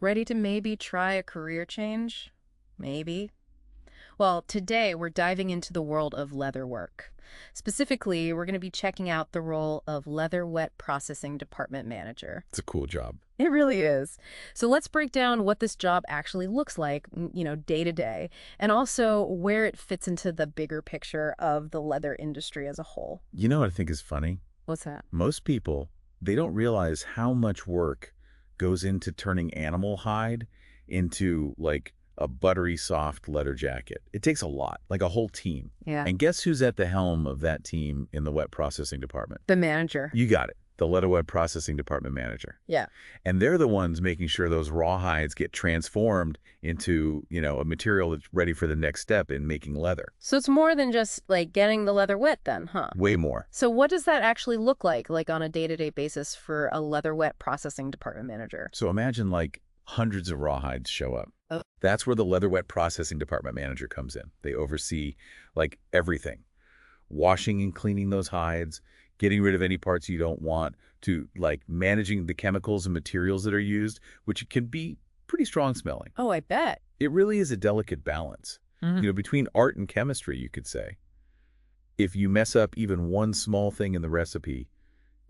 Ready to maybe try a career change? Maybe. Well, today we're diving into the world of leather work. Specifically, we're going to be checking out the role of leather wet processing department manager. It's a cool job. It really is. So let's break down what this job actually looks like, day to day, and also where it fits into the bigger picture of the leather industry as a whole. You know what I think is funny? What's that? Most people, they don't realize how much work goes into turning animal hide into like a buttery soft leather jacket. It takes a lot, like a whole team. Yeah. And guess who's at the helm of that team in the wet processing department? The manager. You got it. The leather wet processing department manager. Yeah. And they're the ones making sure those raw hides get transformed into, a material that's ready for the next step in making leather. So it's more than just like getting the leather wet then, huh? Way more. So what does that actually look like on a day-to-day basis for a leather wet processing department manager? So imagine like hundreds of raw hides show up. Oh. That's where the leather wet processing department manager comes in. They oversee like everything. Washing and cleaning those hides, getting rid of any parts you don't want, to like managing the chemicals and materials that are used, which can be pretty strong smelling. Oh, I bet. It really is a delicate balance, between art and chemistry, you could say. If you mess up even one small thing in the recipe,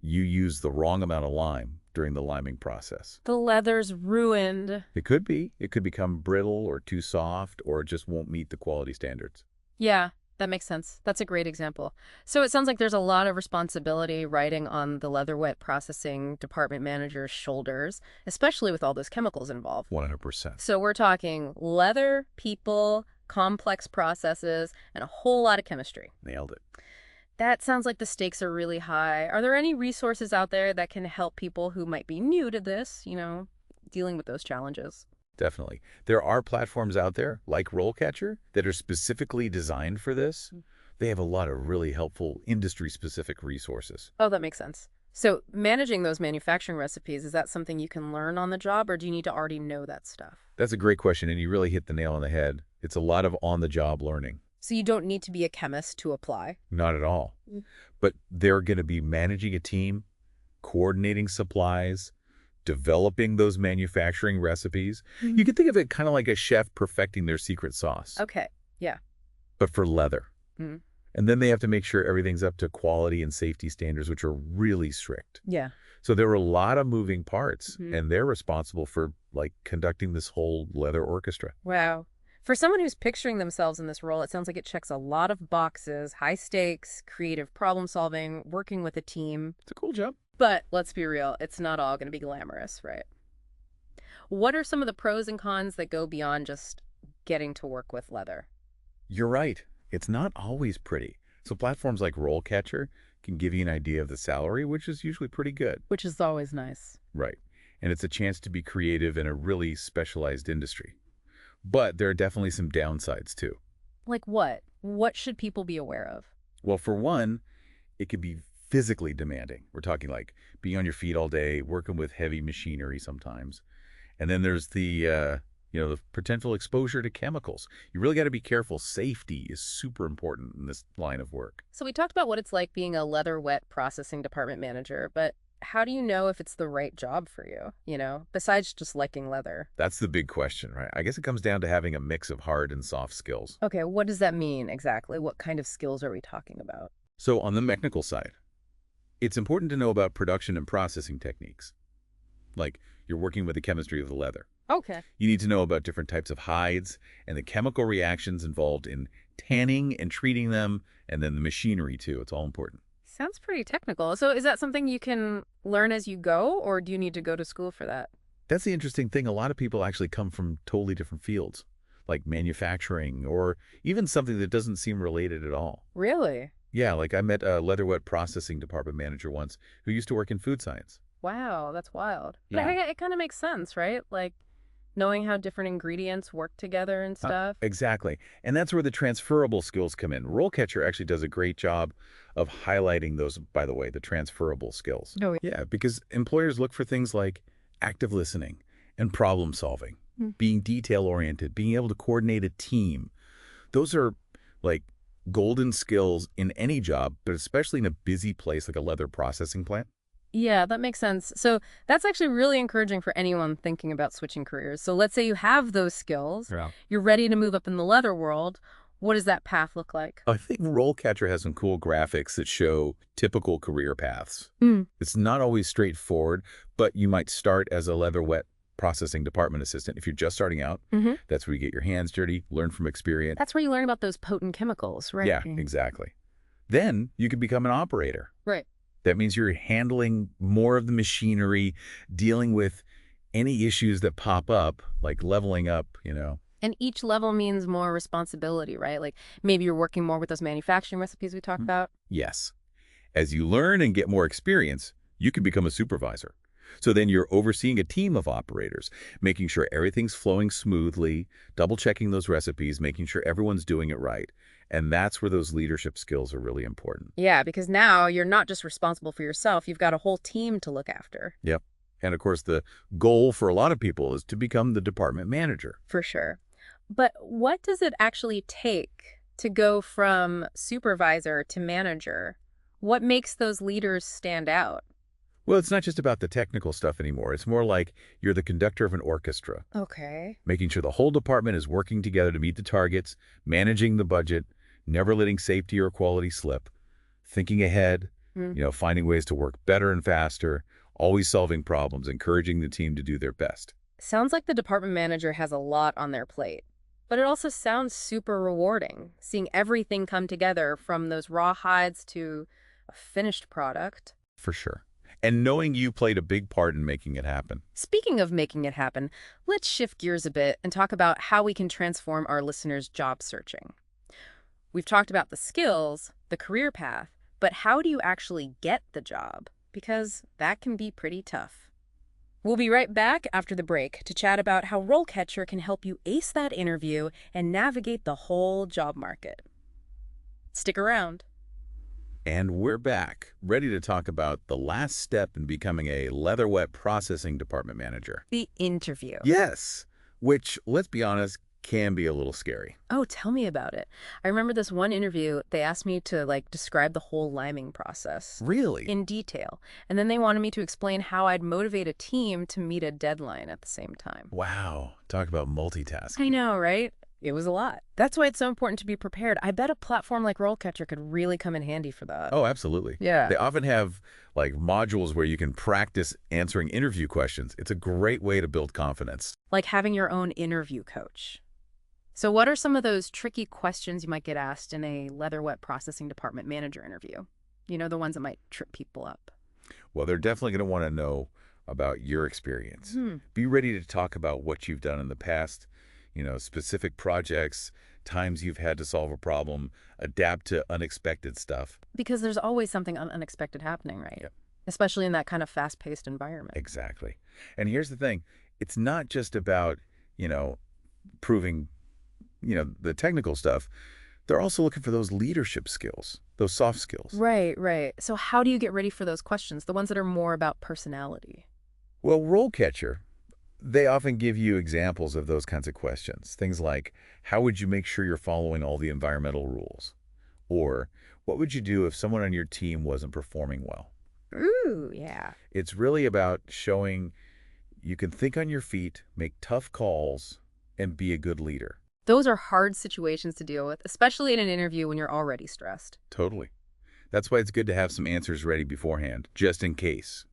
you use the wrong amount of lime during the liming process. The leather's ruined. It could be. It could become brittle or too soft, or it just won't meet the quality standards. Yeah, that makes sense. That's a great example. So it sounds like there's a lot of responsibility riding on the leather wet processing department manager's shoulders, especially with all those chemicals involved. 100%. So we're talking leather, people, complex processes, and a whole lot of chemistry. Nailed it. That sounds like the stakes are really high. Are there any resources out there that can help people who might be new to this, dealing with those challenges? Definitely. There are platforms out there, like RoleCatcher, that are specifically designed for this. They have a lot of really helpful industry-specific resources. Oh, that makes sense. So managing those manufacturing recipes, is that something you can learn on the job, or do you need to already know that stuff? That's a great question, and you really hit the nail on the head. It's a lot of on-the-job learning. So you don't need to be a chemist to apply? Not at all. But they're going to be managing a team, coordinating supplies, developing those manufacturing recipes. You can think of it kind of like a chef perfecting their secret sauce, Okay, yeah. but for leather. Mhm. And then they have to make sure everything's up to quality and safety standards, which are really strict. Yeah. So there are a lot of moving parts, and they're responsible for like conducting this whole leather orchestra. Wow. For someone who's picturing themselves in this role, it sounds like it checks a lot of boxes: high stakes, creative problem solving, working with a team. It's a cool job. But let's be real, it's not all going to be glamorous, right? What are some of the pros and cons that go beyond just getting to work with leather? You're right. It's not always pretty. So platforms like RoleCatcher can give you an idea of the salary, which is usually pretty good. Which is always nice. Right. And it's a chance to be creative in a really specialized industry. But there are definitely some downsides too. Like what? What should people be aware of? Well, for one, it can be physically demanding. We're talking like being on your feet all day, working with heavy machinery sometimes. And then there's the potential exposure to chemicals. You really got to be careful. Safety is super important in this line of work. So we talked about what it's like being a leather wet processing department manager, but how do you know if it's the right job for you, besides just liking leather? That's the big question, right? I guess it comes down to having a mix of hard and soft skills. Okay, what does that mean exactly? What kind of skills are we talking about? So on the technical side, it's important to know about production and processing techniques. Like you're working with the chemistry of the leather. Okay. You need to know about different types of hides and the chemical reactions involved in tanning and treating them, and then the machinery too. It's all important. Sounds pretty technical. So is that something you can learn as you go, or do you need to go to school for that? That's the interesting thing. A lot of people actually come from totally different fields, like manufacturing or even something that doesn't seem related at all. Really? Yeah, like I met a leather wet processing department manager once who used to work in food science. Wow, that's wild. Yeah. But it kind of makes sense, right? Like knowing how different ingredients work together and stuff. Exactly. And that's where the transferable skills come in. RoleCatcher actually does a great job of highlighting those, by the way, the transferable skills. Oh, yeah. Yeah, because employers look for things like active listening and problem solving, being detail-oriented, being able to coordinate a team. Those are like golden skills in any job, but especially in a busy place like a leather processing plant. Yeah, that makes sense. So that's actually really encouraging for anyone thinking about switching careers. So let's say you have those skills, Yeah. you're ready to move up in the leather world. What does that path look like? I think RoleCatcher has some cool graphics that show typical career paths. Mm. It's not always straightforward, but you might start as a leather wet processing department assistant. If you're just starting out, Hmm. that's where you get your hands dirty, learn from experience. That's where you learn about those potent chemicals, right? Yeah, exactly. Then you can become an operator. Right. That means you're handling more of the machinery, dealing with any issues that pop up, like leveling up. And each level means more responsibility, right? Like maybe you're working more with those manufacturing recipes we talked Mm. about. Yes. As you learn and get more experience, you can become a supervisor. So then you're overseeing a team of operators, making sure everything's flowing smoothly, double-checking those recipes, making sure everyone's doing it right. And that's where those leadership skills are really important. Yeah, because now you're not just responsible for yourself, you've got a whole team to look after. Yep. And of course, the goal for a lot of people is to become the department manager. For sure. But what does it actually take to go from supervisor to manager? What makes those leaders stand out? Well, it's not just about the technical stuff anymore. It's more like you're the conductor of an orchestra, Okay. making sure the whole department is working together to meet the targets, managing the budget, never letting safety or quality slip, thinking ahead, Mm. finding ways to work better and faster, always solving problems, encouraging the team to do their best. Sounds like the department manager has a lot on their plate. But it also sounds super rewarding, seeing everything come together from those raw hides to a finished product. For sure. And knowing you played a big part in making it happen. Speaking of making it happen, let's shift gears a bit and talk about how we can transform our listeners' job searching. We've talked about the skills, the career path, but how do you actually get the job? Because that can be pretty tough. We'll be right back after the break to chat about how RoleCatcher can help you ace that interview and navigate the whole job market. Stick around. And we're back, ready to talk about the last step in becoming a leather wet processing department manager. The interview. Yes, which, let's be honest, can be a little scary. Oh, tell me about it. I remember this one interview, they asked me to describe the whole liming process Really? in detail. And then they wanted me to explain how I'd motivate a team to meet a deadline at the same time. Wow, talk about multitasking. I know, right? It was a lot. That's why it's so important to be prepared. I bet a platform like RoleCatcher could really come in handy for that. Oh, absolutely. Yeah. They often have modules where you can practice answering interview questions. It's a great way to build confidence. Like having your own interview coach. So what are some of those tricky questions you might get asked in a leather wet processing department manager interview? You know, the ones that might trip people up. Well, they're definitely going to want to know about your experience. Be ready to talk about what you've done in the past, specific projects, times you've had to solve a problem, adapt to unexpected stuff. Because there's always something unexpected happening, right? Yep. Especially in that kind of fast-paced environment. Exactly. And here's the thing. It's not just about, proving, the technical stuff. They're also looking for those leadership skills, those soft skills. Right, right. So how do you get ready for those questions, the ones that are more about personality? Well, RoleCatcher, they often give you examples of those kinds of questions. Things like, how would you make sure you're following all the environmental rules? Or, what would you do if someone on your team wasn't performing well? Ooh, yeah. It's really about showing you can think on your feet, make tough calls, and be a good leader. Those are hard situations to deal with, especially in an interview when you're already stressed. Totally. That's why it's good to have some answers ready beforehand, just in case.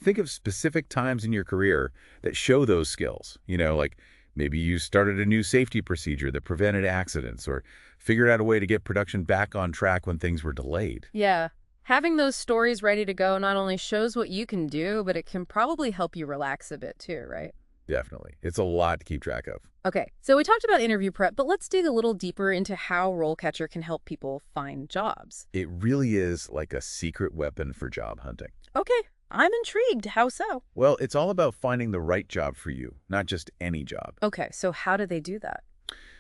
Think of specific times in your career that show those skills. Like maybe you started a new safety procedure that prevented accidents or figured out a way to get production back on track when things were delayed. Yeah. Having those stories ready to go not only shows what you can do, but it can probably help you relax a bit too, right? Definitely. It's a lot to keep track of. Okay, so we talked about interview prep, but let's dig a little deeper into how RoleCatcher can help people find jobs. It really is like a secret weapon for job hunting. Okay, I'm intrigued. How so? Well, it's all about finding the right job for you, not just any job. Okay, so how do they do that?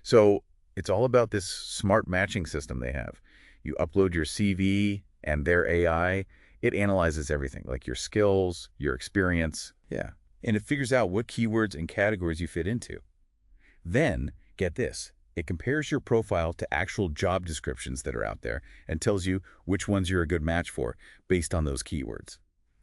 So it's all about this smart matching system they have. You upload your CV and their AI, it analyzes everything, like your skills, your experience. Yeah. And it figures out what keywords and categories you fit into. Then, get this, it compares your profile to actual job descriptions that are out there and tells you which ones you're a good match for based on those keywords.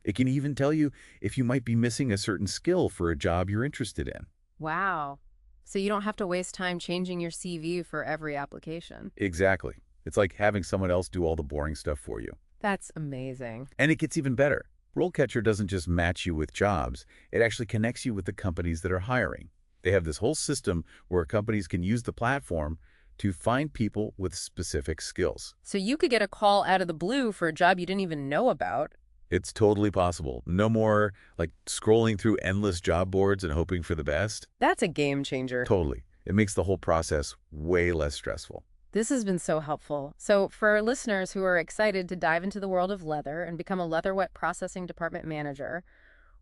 It can even tell you if you might be missing a certain skill for a job you're interested in. Wow. So you don't have to waste time changing your CV for every application. Exactly. It's like having someone else do all the boring stuff for you. That's amazing. And it gets even better. RoleCatcher doesn't just match you with jobs, it actually connects you with the companies that are hiring. They have this whole system where companies can use the platform to find people with specific skills. So you could get a call out of the blue for a job you didn't even know about. It's totally possible. No more like scrolling through endless job boards and hoping for the best. That's a game changer. Totally. It makes the whole process way less stressful. This has been so helpful. So for our listeners who are excited to dive into the world of leather and become a leather wet processing department manager,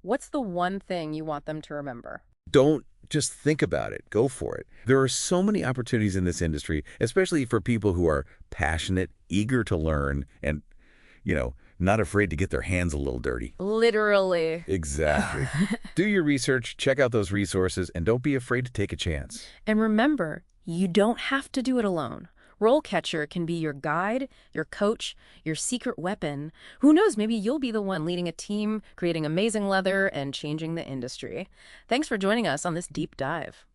what's the one thing you want them to remember? Don't just think about it. Go for it. There are so many opportunities in this industry, especially for people who are passionate, eager to learn, and, not afraid to get their hands a little dirty. Literally. Exactly. Do your research, check out those resources, and don't be afraid to take a chance. And remember, you don't have to do it alone. RoleCatcher can be your guide, your coach, your secret weapon. Who knows, maybe you'll be the one leading a team, creating amazing leather, and changing the industry. Thanks for joining us on this deep dive.